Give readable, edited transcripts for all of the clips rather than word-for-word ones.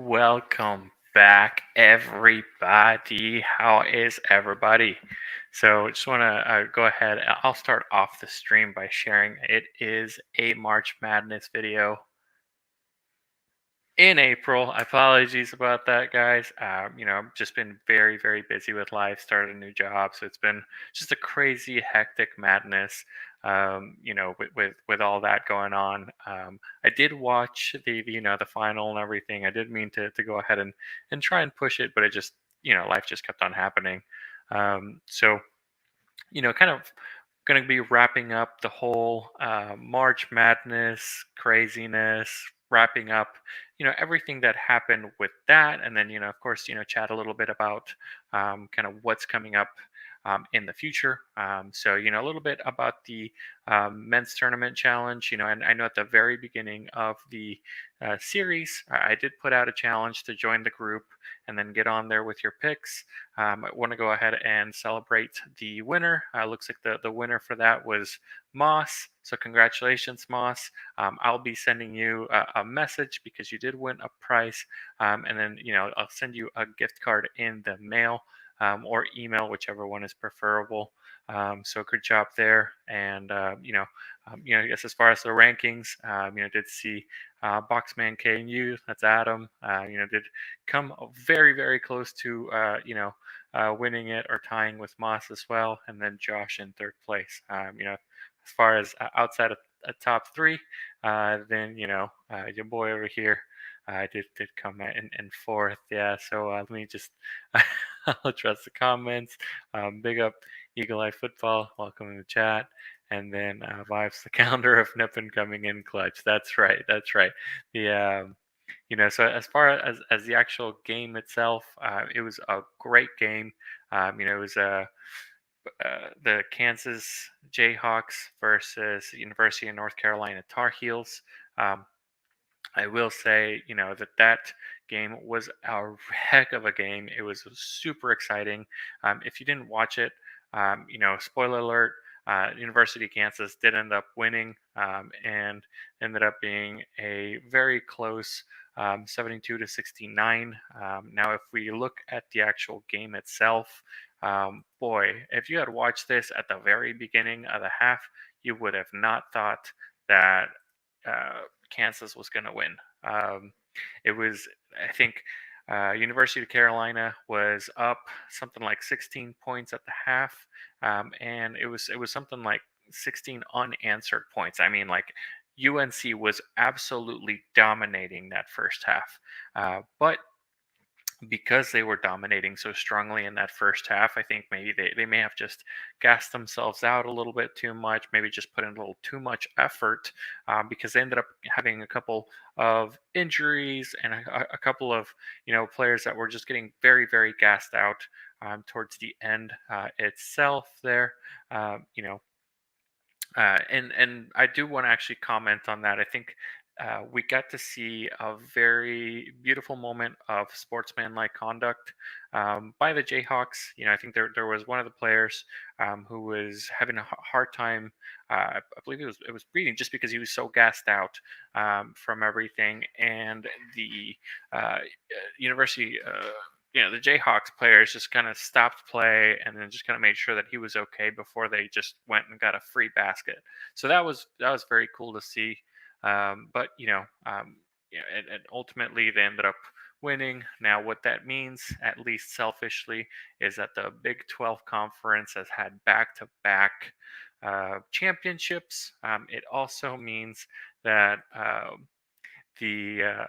Welcome back, everybody. How is everybody? So, just want to go ahead. I'll start off the stream by sharing it is a March Madness video in April. Apologies about that, guys. I've just been very, very busy with life. Started a new job, so it's been just a crazy, hectic madness. With all that going on. I did watch the final and everything. I did mean to go ahead and try and push it, but it just life just kept on happening. So kind of going to be wrapping up the whole March Madness craziness, wrapping up, everything that happened with that. And then, of course, chat a little bit about kind of what's coming up in the future. So, a little bit about the men's tournament challenge, and I know at the very beginning of the series, I did put out a challenge to join the group and then get on there with your picks. I want to go ahead and celebrate the winner. Looks like the winner for that was Moss. So congratulations, Moss. I'll be sending you a message because you did win a prize. And then, I'll send you a gift card in the mail or email, whichever one is preferable. So good job there. And, I guess as far as the rankings, did see Boxman KU, that's Adam, did come very, very close to, winning it or tying with Moss as well, and then Josh in third place. As far as outside of a top three, then your boy over here did come in fourth. Yeah, so let me just I'll address the comments. Big up Eagle Eye Football, welcome in the chat. And then Vibes the calendar of Nippon coming in clutch. That's right. That's right. The so as far as the actual game itself, it was a great game. It was the Kansas Jayhawks versus University of North Carolina Tar Heels. I will say, that game was a heck of a game. It was super exciting. If you didn't watch it, spoiler alert, University of Kansas did end up winning and ended up being a very close 72 to 69. Now, if we look at the actual game itself, boy, if you had watched this at the very beginning of the half, you would have not thought that Kansas was going to win. It was, I think, University of Carolina was up something like 16 points at the half, and it was something like 16 unanswered points. I mean, like UNC was absolutely dominating that first half, but because they were dominating so strongly in that first half, I think maybe they may have just gassed themselves out a little bit too much, maybe just put in a little too much effort because they ended up having a couple of injuries and a couple of players that were just getting very, very gassed out towards the end itself there. Uh, you know, and I do want to actually comment on that. I think we got to see a very beautiful moment of sportsmanlike conduct by the Jayhawks. I think there was one of the players who was having a hard time. I believe it was breathing just because he was so gassed out from everything, and the university. The Jayhawks players just kind of stopped play and then just kind of made sure that he was okay before they just went and got a free basket. So that was very cool to see. But and ultimately they ended up winning. Now, what that means, at least selfishly, is that the Big 12 conference has had back-to-back championships. It also means that the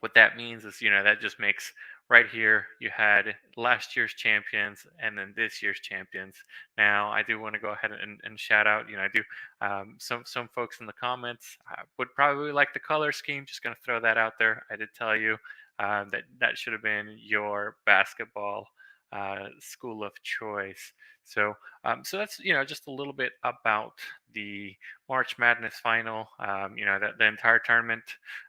what that means is that just makes right here you had last year's champions and then this year's champions. Now I do want to go ahead and shout out, I do some folks in the comments would probably like the color scheme. Just going to throw that out there. I did tell you that should have been your basketball school of choice. So that's just a little bit about the March Madness final. The entire tournament.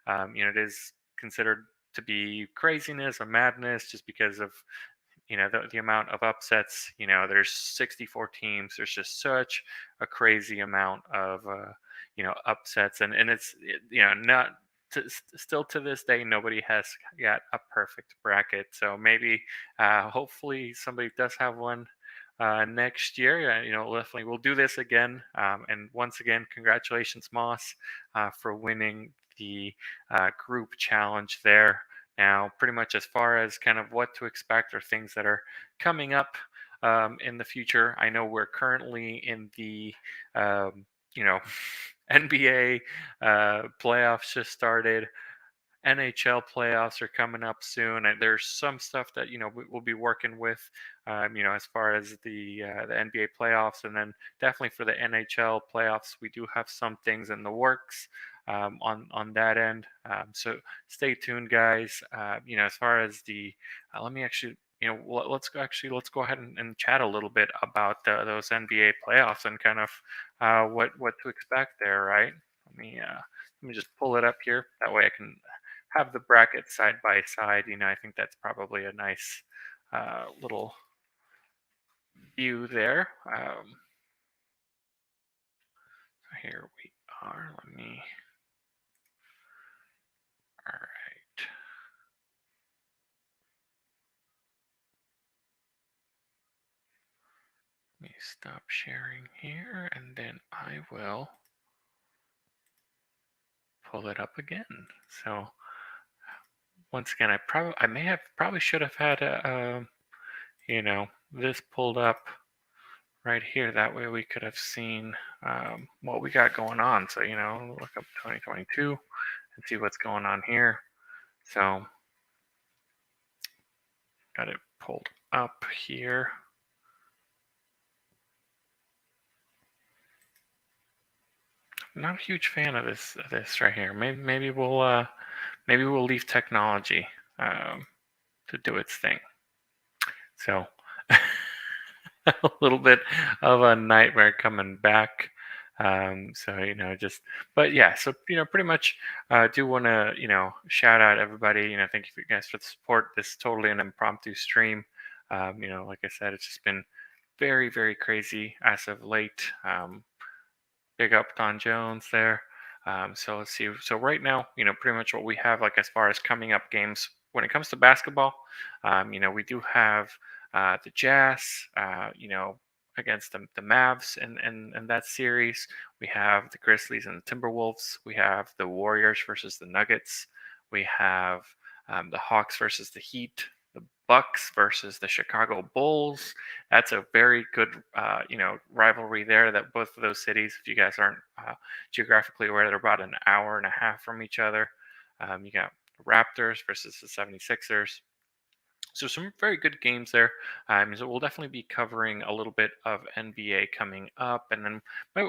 It is considered to be craziness or madness just because of the amount of upsets. There's 64 teams. There's just such a crazy amount of upsets, and it's not still to this day, nobody has got a perfect bracket. So maybe, hopefully, somebody does have one next year. Definitely we'll do this again. And once again, congratulations, Moss, for winning the group challenge there. Now, pretty much as far as kind of what to expect or things that are coming up in the future, I know we're currently in the you know NBA playoffs just started. NHL playoffs are coming up soon, and there's some stuff that we'll be working with, as far as the NBA playoffs, and then definitely for the NHL playoffs, we do have some things in the works on that end. So stay tuned, guys. As far as let me actually. Let's go ahead and chat a little bit about those NBA playoffs and kind of what to expect there, right? Let me just pull it up here. That way I can have the brackets side by side. I think that's probably a nice little view there. Here we are. All right. Let me stop sharing here, and then I will pull it up again. So once again, I may have probably should have had this pulled up right here. That way we could have seen what we got going on. So look up 2022 and see what's going on here. So got it pulled up here. I'm not a huge fan of this right here. Maybe we'll leave technology to do its thing. So a little bit of a nightmare coming back. But yeah, so pretty much do want to shout out everybody. Thank you guys for the support. This is totally an impromptu stream. Like I said, it's just been very, very crazy as of late. Big up Don Jones there. So let's see. So right now, pretty much what we have, like as far as coming up games when it comes to basketball, we do have the Jazz, against the Mavs and that series. We have the Grizzlies and the Timberwolves. We have the Warriors versus the Nuggets. We have the Hawks versus the Heat. The Bucks versus the Chicago Bulls. That's a very good, rivalry there. That both of those cities, if you guys aren't geographically aware, they're about an hour and a half from each other. You got the Raptors versus the 76ers. So some very good games there. So we'll definitely be covering a little bit of NBA coming up, and then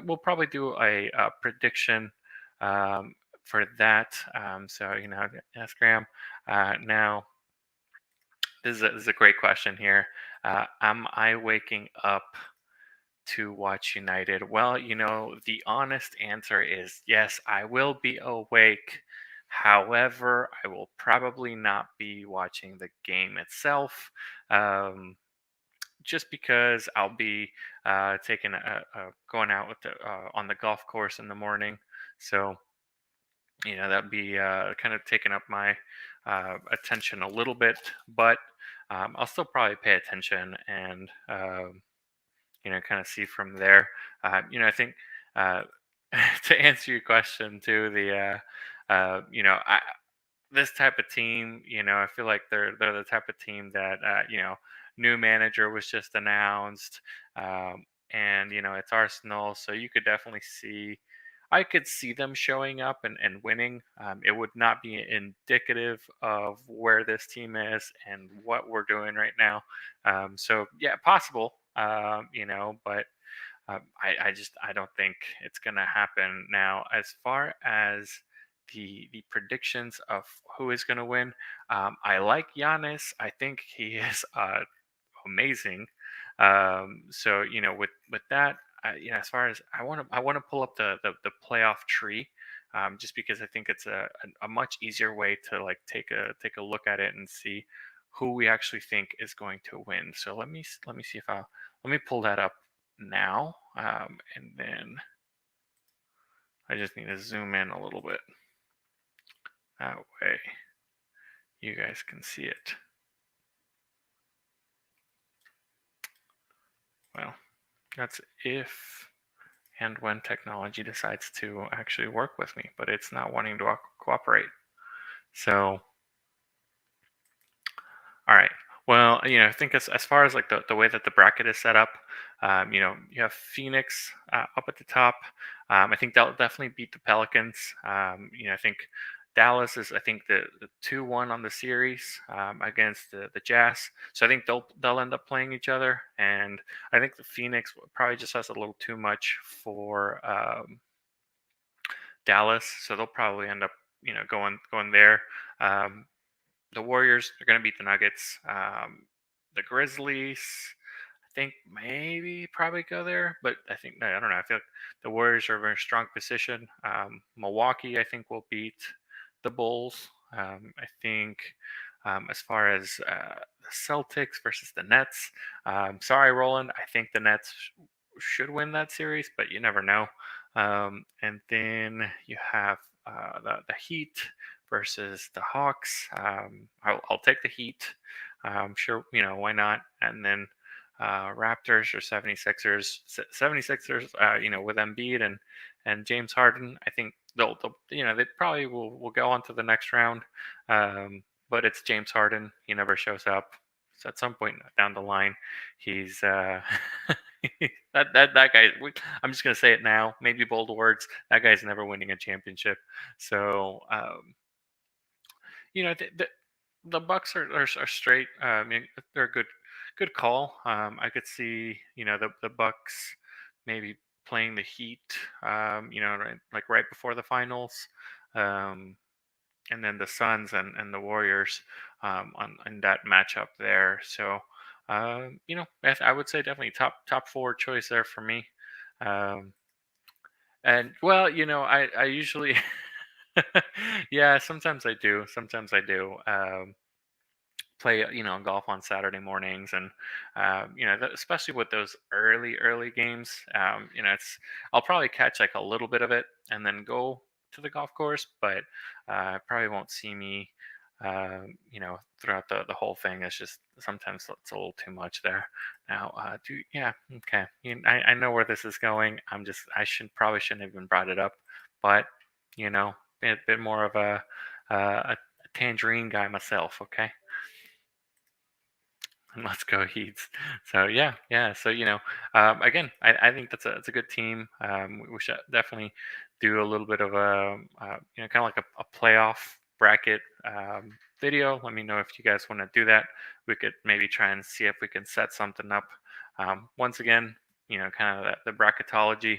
we'll probably do a prediction for that. Ask Graham. Now, this is a great question here. Am I waking up to watch United? Well, the honest answer is yes, I will be awake. However, I will probably not be watching the game itself, just because I'll be taking going out with on the golf course in the morning. So that'd be kind of taking up my attention a little bit, but I'll still probably pay attention and kind of see from there. I think uh, to answer your question too, I, this type of team, I feel like they're the type of team that new manager was just announced, and it's Arsenal, so you could definitely see. I could see them showing up and winning. It would not be indicative of where this team is and what we're doing right now. So yeah, possible. But I don't think it's gonna happen. Now, as far as the predictions of who is gonna win, I like Giannis. I think he is amazing. So with that, as far as I want to pull up the playoff tree, just because I think it's a much easier way to like take a look at it and see who we actually think is going to win. So let me see if let me pull that up now, and then I just need to zoom in a little bit. That way you guys can see it. Well, that's if and when technology decides to actually work with me, but it's not wanting to cooperate. So, all right. Well, I think as far as like the way that the bracket is set up, you have Phoenix up at the top. I think they'll definitely beat the Pelicans. I think Dallas is, I think, the 2-1 on the series against the Jazz. So I think they'll end up playing each other, and I think the Phoenix probably just has a little too much for Dallas, so they'll probably end up going there. Um, the Warriors are going to beat the Nuggets. The Grizzlies, I think maybe probably go there, but I don't know. I feel like the Warriors are in a very strong position. Milwaukee, I think, will beat the Bulls. I think as far as the Celtics versus the Nets, sorry, Roland, I think the Nets should win that series, but you never know. And then you have the Heat versus the Hawks. I'll take the Heat. Sure, why not? And then Raptors or 76ers. 76ers, with Embiid and James Harden, I think they probably will go on to the next round. But it's James Harden. He never shows up. So at some point down the line, he's that guy. I'm just gonna say it now. Maybe bold words. That guy's never winning a championship. So the Bucks are straight. I mean, they're a good call. I could see the Bucks maybe playing the Heat. Right before the finals, um, and then the Suns and the Warriors on in that matchup there. So I would say definitely top four choice there for me. Um, and well, I usually yeah, sometimes I do. Sometimes I do. Play golf on Saturday mornings, and especially with those early games, I'll probably catch like a little bit of it and then go to the golf course, but probably won't see me throughout the whole thing. It's just sometimes it's a little too much there. Now yeah, okay, I know where this is going. I shouldn't even brought it up, but bit more of a tangerine guy myself. Okay. Let's go Heats. So yeah. So again, I think that's a good team. We should definitely do a little bit of a kind of like a playoff bracket video. Let me know if you guys want to do that. We could maybe try and see if we can set something up. Once again, kind of the bracketology,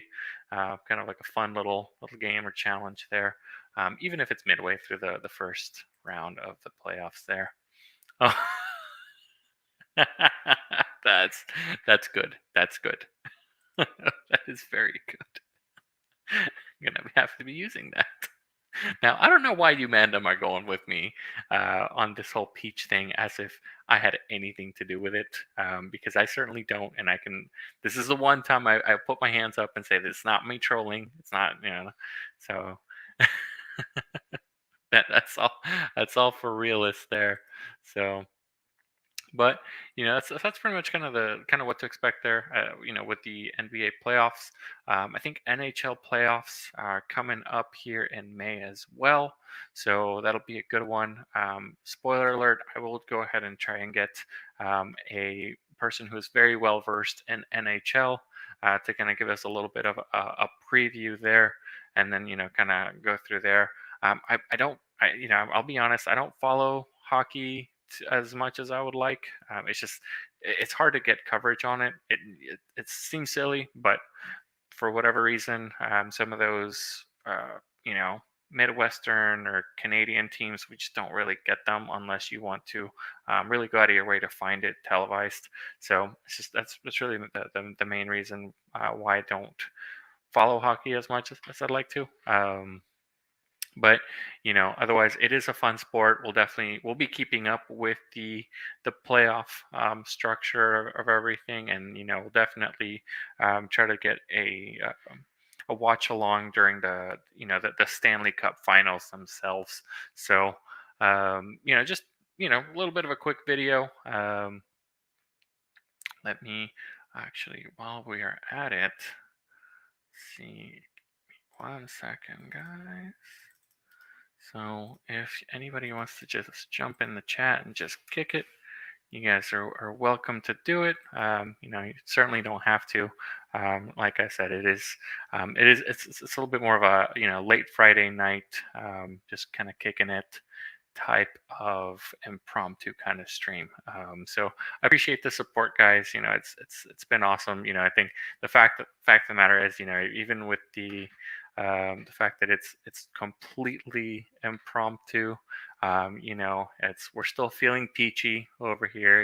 kind of like a fun little game or challenge there. Even if it's midway through the first round of the playoffs there. Oh. that's that's good. That's good. That is very good. I'm gonna have to be using that. Now I don't know why you Mandem are going with me on this whole peach thing, as if I had anything to do with it, because I certainly don't. And I can. This is the one time I put my hands up and say that it's not me trolling. It's not. So that's all. That's all for realists there. So. But that's pretty much kind of what to expect there. With the NBA playoffs, I think NHL playoffs are coming up here in May as well, so that'll be a good one. Spoiler alert: I will go ahead and try and get a person who is very well versed in NHL to kind of give us a little bit of a preview there, and then kind of go through there. I don't. I'll be honest. I don't follow hockey as much as I would like. It's hard to get coverage on it. It seems silly, but for whatever reason, some of those Midwestern or Canadian teams, we just don't really get them unless you want to really go out of your way to find it televised. So that's really the main reason why I don't follow hockey as much as I'd like to. But otherwise it is a fun sport. We'll be keeping up with the playoff structure of everything, and we'll definitely try to get a watch along during the Stanley Cup Finals themselves. So just a little bit of a quick video. Let me actually, while we are at it, see 1 second, guys. So if anybody wants to just jump in the chat and just kick it, you guys are welcome to do it. You certainly don't have to. Like I said, it's a little bit more of a late Friday night, just kind of kicking it type of impromptu kind of stream. So I appreciate the support, guys. It's been awesome. I think the fact of the matter is, even with the fact that it's completely impromptu, we're still feeling peachy over here.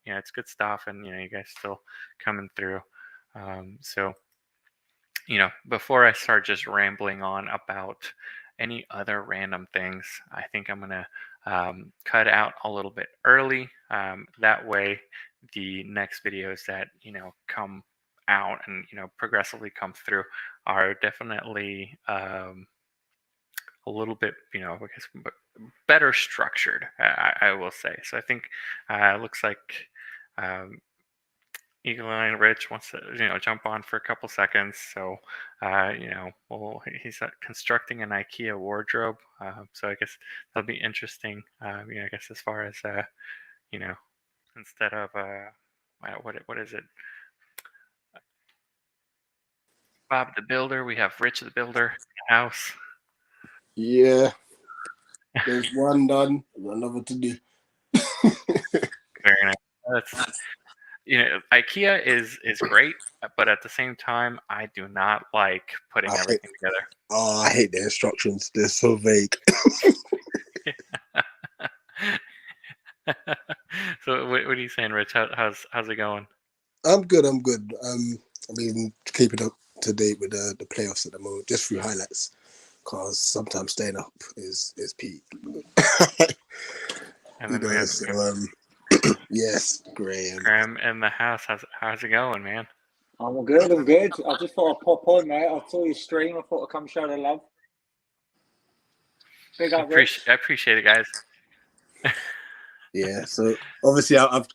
It's good stuff, and you guys still coming through. So before I start just rambling on about any other random things, I think I'm gonna cut out a little bit early. That way, the next videos that come out and progressively come through are definitely a little bit I guess better structured. I will say. So I think it looks like. Eagle Eye Rich wants to, jump on for a couple seconds. So, he's constructing an IKEA wardrobe. So I guess that'll be interesting. I guess as far as, you know, instead of, what is it? Bob the Builder, we have Rich the Builder in the house. Yeah. There's one done, another to do. Very nice. IKEA is great, but at the same time, I do not like putting everything together. Oh, I hate the instructions. They're so vague. So what are you saying, Rich? How's it going? I'm good. Keeping up to date with the playoffs at the moment, just through highlights, because sometimes staying up is peak. And then we have yes, Graham. Graham in the house. How's it going, man? I'm good. I just thought I'd pop on, mate. I saw your stream. I thought I'd come show the love. Big up, Rich. I appreciate it, guys. Yeah. So obviously, I've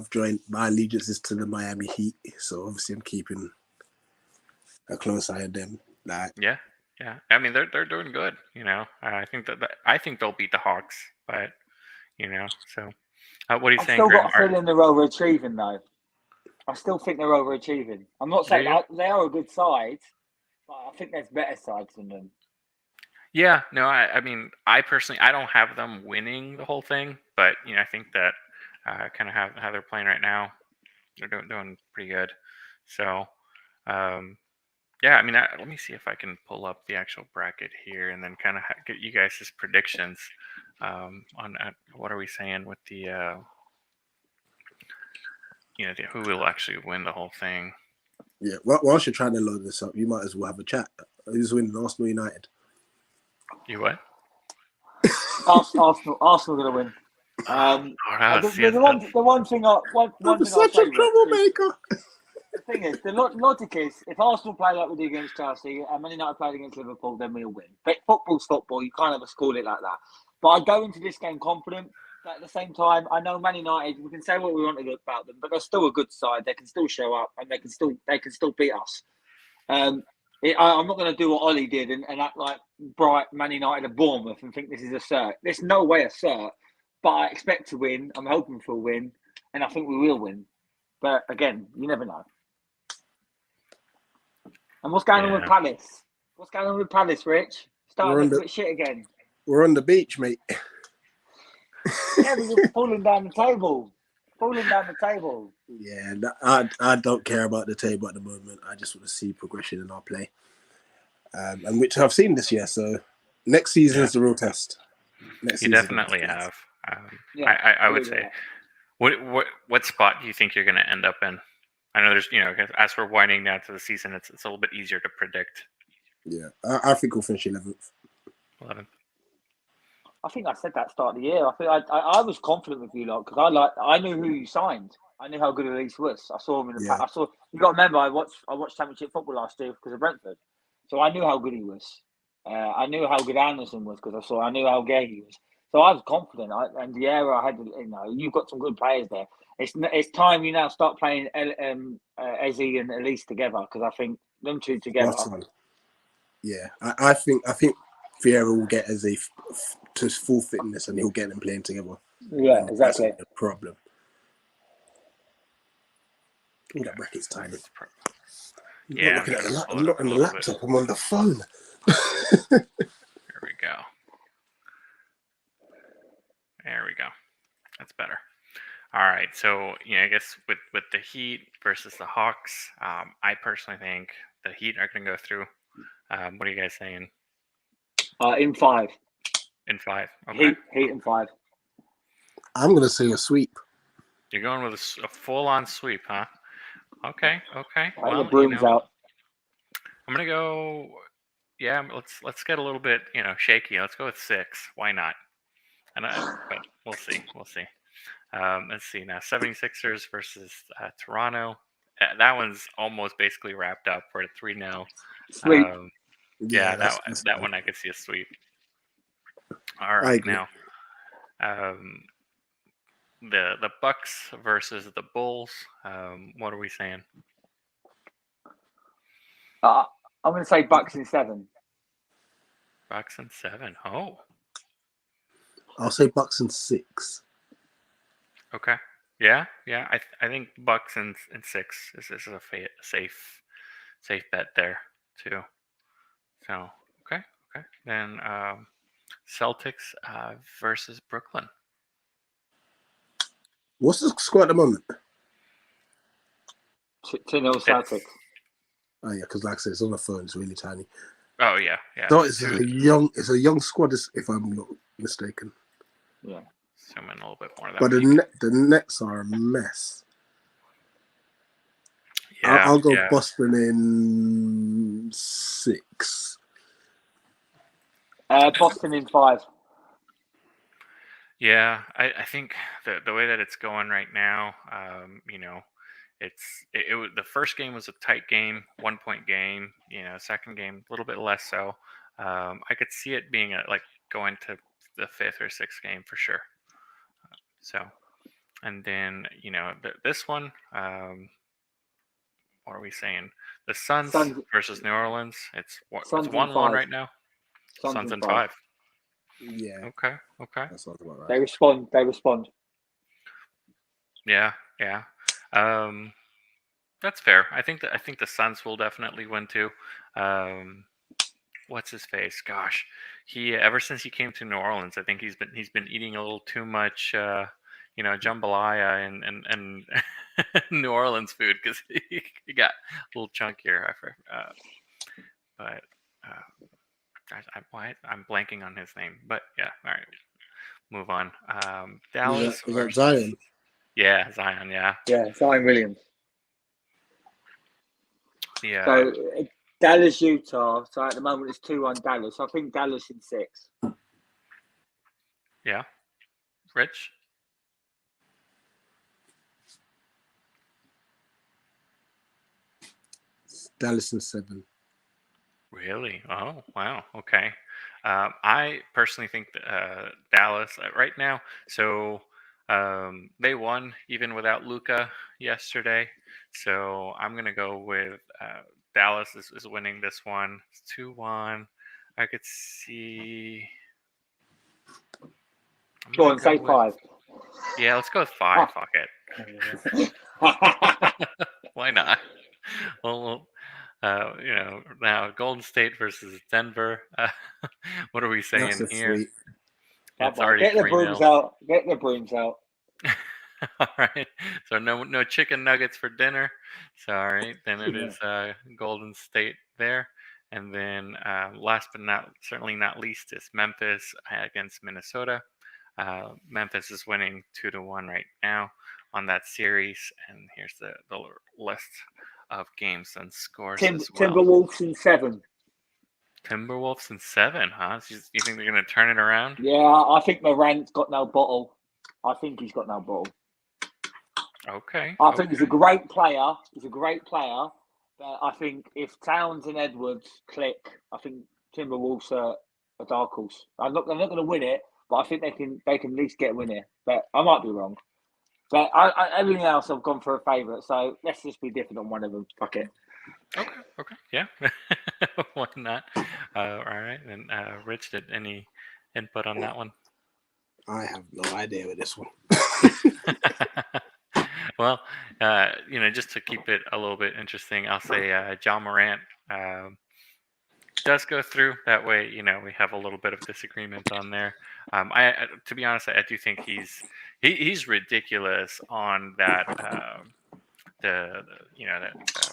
joined. My allegiances to the Miami Heat. So obviously, I'm keeping a close eye on them. Yeah. I mean, they're doing good. I think I think they'll beat the Hawks, but so. What are you saying, I've still Graham? got a feeling they're overachieving, though. I still think they're overachieving. I'm not saying they are a good side, but I think there's better sides than them. Yeah, no, I mean, I personally, I don't have them winning the whole thing, but I think that kind of how they're playing right now, they're doing pretty good. So, yeah, I mean, let me see if I can pull up the actual bracket here, and then kind of get you guys' predictions on what are we saying with the who will actually win the whole thing. Yeah, whilst you're trying to load this up, you might as well have a chat. Who's winning, Arsenal, United? You what? Arsenal going to win. The one thing I'm such a troublemaker. The thing is, the logic is, if Arsenal play like we did against Chelsea and Man United played against Liverpool, then we'll win. But football's football. You can't ever call it like that. But I go into this game confident. But at the same time, I know Man United. We can say what we want to about them, but they're still a good side. They can still show up, and they can still beat us. I'm not going to do what Ollie did and act like bright Man United at Bournemouth and think this is a cert. There's no way a cert, but I expect to win. I'm hoping for a win, and I think we will win. But again, you never know. And what's going on with Palace? What's going on with Palace, Rich? Starting to quit shit again. We're on the beach, mate. Yeah, but you're falling down the table. Yeah, I don't care about the table at the moment. I just want to see progression in our play, and which I've seen this year. So next season is the real test. You definitely have. I would say. What spot do you think you're going to end up in? I know there's, as we're winding down to the season, it's a little bit easier to predict. Yeah, I think we'll finish 11th. I think I said that start of the year. I think I was confident with you lot because I knew who you signed. I knew how good Elise was. I saw him in the Yeah. I saw. You got to remember, I watched Championship football last year because of Brentford, so I knew how good he was. I knew how good Anderson was because I knew how gay he was. So I was confident. And the era I had, you've got some good players there. It's time you now start playing Ezzy and Elise together because I think them two together. Spot on. Yeah, I think Vieira will get Eze to full fitness and he'll get them playing together. Yeah, and exactly. That's the problem. Oh, that bracket's tiny. Yeah, I'm not on the laptop. I'm on the phone. There we go. There we go. That's better. All right. So, I guess with the Heat versus the Hawks, I personally think the Heat are going to go through. What are you guys saying? In 5. In 5. Okay. Heat in 5. I'm going to say a sweep. You're going with a full-on sweep, huh? Okay. Well, the broom's out. I'm going to go. Yeah, let's get a little bit, shaky. Let's go with 6. Why not? But we'll see. Let's see now. 76ers versus Toronto. That one's almost basically wrapped up. We're at 3-0. Sweep. Yeah, that one I could see a sweep. All right, now the Bucks versus the Bulls. What are we saying? I'm going to say Bucks in 7. Bucks in 7. Oh. I'll say Bucks in 6. Okay. Yeah. I think Bucks in 6 is a safe bet there too. So okay. Then Celtics versus Brooklyn. What's the score at the moment? 2-0 Celtics. Oh yeah, because like I said, it's on the phone. It's really tiny. Oh yeah. So it's a young squad, if I'm not mistaken. Yeah. Zoom in a little bit more. But the Nets are a mess. Yeah, I'll go Boston in 6. Boston in 5. Yeah, I think the way that it's going right now, it was, the first game was a tight game, 1-point game. Second game a little bit less so. I could see it being going to the 5th or 6th game for sure. So, and then this one, what are we saying? The Suns versus New Orleans. It's 1-1 right now. Suns in 5. Yeah. Okay. That sounds about right. They respond. Yeah. That's fair. I think the Suns will definitely win too. What's his face? Gosh, he ever since he came to New Orleans, I think he's been eating a little too much, jambalaya and New Orleans food because he got a little chunkier. But I'm blanking on his name. But yeah, all right, move on. Dallas. Is that Zion? Yeah, Zion. Yeah. Yeah, Zion Williams. Yeah. So Dallas, Utah. So at the moment it's 2-1 Dallas. I think Dallas in 6. Yeah. Rich. Dallas in 7. Really? Oh, wow. Okay. I personally think Dallas right now. So they won even without Luka yesterday. So I'm gonna go with Dallas is winning this one. It's 2-1. I could see. Go on, say 5. Yeah, let's go with 5. Fuck it. Why not? Well, now Golden State versus Denver. What are we saying here? Sweet. It's already Get the brooms out. Get the brooms out. All right. So no chicken nuggets for dinner. So all right, then it is Golden State there, and then last but certainly not least is Memphis against Minnesota. Memphis is winning 2-1 right now on that series, and here's the list of games and scores as well. Timberwolves in 7. Timberwolves in 7, huh? So you think they're going to turn it around? Yeah, I think Morant's got no bottle. I think he's got no bottle. Okay. I think he's a great player. He's a great player. But I think if Towns and Edwards click, I think Timberwolves are a dark horse. I'm not going to win it, but I think they can at least get a win here. But I might be wrong. But everything else I've gone for a favourite. So let's just be different on one of them. Fuck it. Okay. Yeah. Why not? All right. And Rich, did any input on that one? I have no idea with this one. Well, just to keep it a little bit interesting, I'll say John Morant does go through. That way, we have a little bit of disagreement on there. To be honest, I do think he's ridiculous on that. That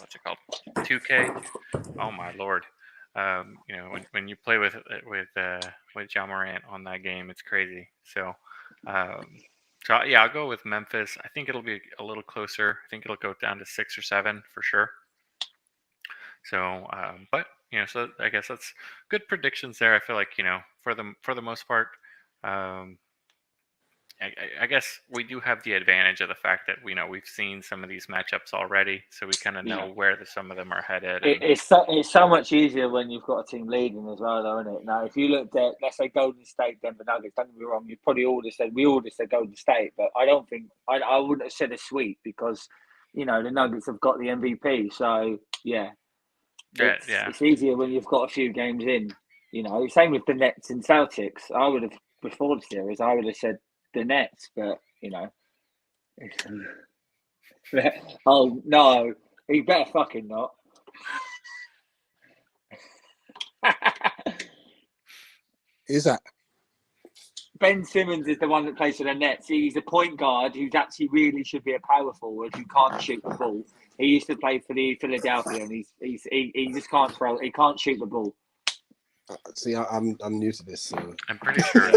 what's it called? 2K. Oh my lord. When you play with John Morant on that game, it's crazy. So yeah, I'll go with Memphis. I think it'll be a little closer. I think it'll go down to 6 or 7 for sure. So, but so I guess that's good predictions there. I feel like for the most part, I guess we do have the advantage of the fact that we've seen some of these matchups already, so we kind of know where some of them are headed. It's so much easier when you've got a team leading as well, though, isn't it? Now, if you looked at, let's say, Golden State, Denver Nuggets, don't get me wrong, you probably all just said Golden State, but I don't think I wouldn't have said a sweep because the Nuggets have got the MVP. So it's easier when you've got a few games in. Same with the Nets and Celtics. I would have before the series, I would have said the Nets, but oh no, he better fucking not. Is that Ben Simmons is the one that plays for the Nets. He's a point guard who's actually really should be a power forward who can't shoot the ball. He used to play for the Philadelphia, and he just can't throw. He can't shoot the ball. See, I'm new to this, so I'm pretty sure.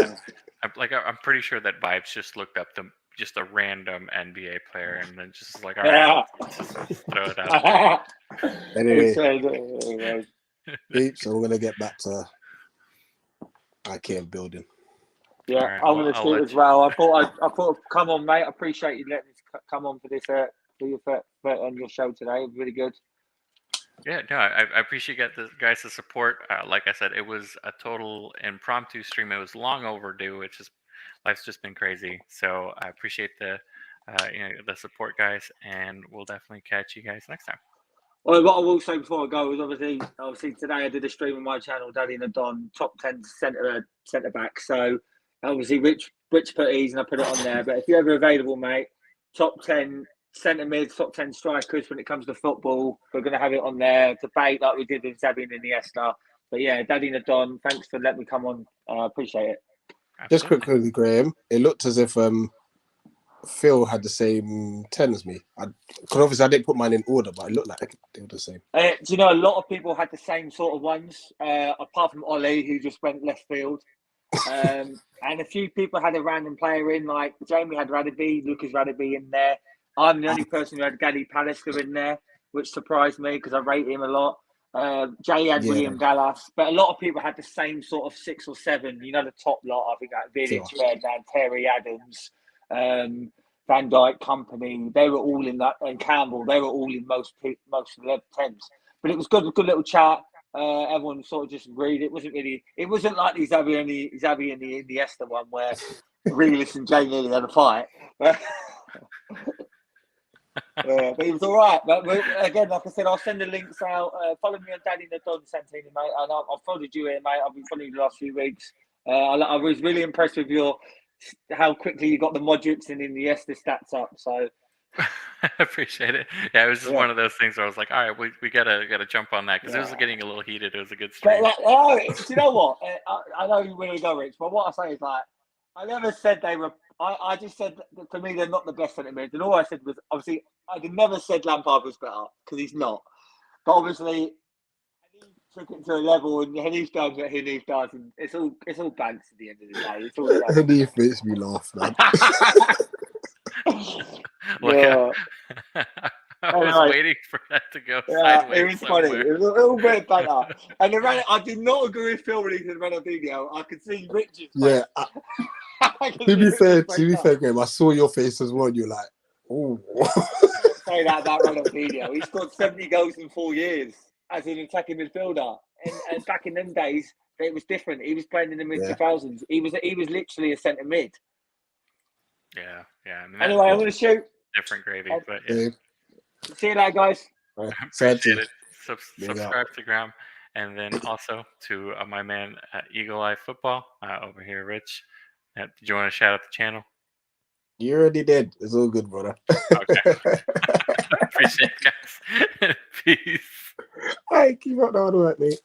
I'm pretty sure that Vibes just looked up just a random NBA player and then just like, all right, let's just throw it out there. Anyway, so I'm gonna get back to IKEA building. Yeah, right, I'm gonna shoot as well. I thought, come on, mate. I appreciate you letting me come on for this on your show today. It was really good. Yeah, no, I appreciate the guys' support. Like I said, it was a total impromptu stream. It was long overdue. Life's just been crazy. So I appreciate the support, guys, and we'll definitely catch you guys next time. Well, what I will say before I go is obviously today I did a stream on my channel, Daddy and the Don, top 10 centre back. So obviously Rich put these and I put it on there. But if you're ever available, mate, top 10 centre mids, top 10 strikers when it comes to football, we're going to have it on there. Debate like we did with Xabi and Iniesta. But yeah, Daddy and the Don, thanks for letting me come on. I appreciate it. Just quickly, Graham, it looked as if Phil had the same 10 as me. Because obviously I didn't put mine in order, but it looked like they were the same. Do you know, a lot of people had the same sort of ones, apart from Ollie, who just went left field. And a few people had a random player in, like Jamie had Radaby, Lucas Radaby in there. I'm the only person who had Gadi Pallister in there, which surprised me because I rate him a lot. Jay had William Gallas, but a lot of people had the same sort of 6 or 7. The top lot. I think like Vidic, Ferdinand, Terry Adams, Van Dyke, Company. They were all in that, and Campbell. They were all in most of the 10s. But it was good little chat. Everyone sort of just agreed. It wasn't like the Xavi and the Iniesta one where Reelis and Jay nearly had a fight. But it was all right. But again, like I said, I'll send the links out. Follow me on Daddy and the Don Santini, mate. And I've followed you here, mate. I've been following you the last few weeks. I was really impressed with how quickly you got the Modric and Iniesta stats up. So I appreciate it. Yeah, it was just one of those things where I was like, all right, we gotta jump on that because it was getting a little heated. It was a good stream. But, do you know what? I know you really go, Rich, but what I say is like, I never said they were. I just said that for me they're not the best centre mids, and all I said was obviously I never said Lampard was better because he's not. But obviously, he took it to a level, and Henry's done what Henry does, and it's all banks at the end of the day. It's all Henry makes me laugh, man. I was Anyway. waiting for that to go Yeah, sideways it was funny. somewhere. It was a little bit better. And I did not agree with Phil when he said Ronaldinho. I could see Richard's Yeah. face. To be fair, Graham, I saw your face as well. You're like, oh. Say that about Ronaldinho. He scored 70 goals in 4 years as an attacking midfielder. And back in them days, it was different. He was playing in the mid 2000s. He was literally a centre mid. Yeah. I mean, Anyway, I'm going to shoot. different gravy, but yeah. See you later, guys. Appreciate it. Subscribe to Graham, and then also to my man Eagle Eye Football over here, Rich. Did you want to shout out the channel? You already did. It's all good, brother. Okay. Appreciate it, guys. Peace. Hey, keep up the hard work, mate.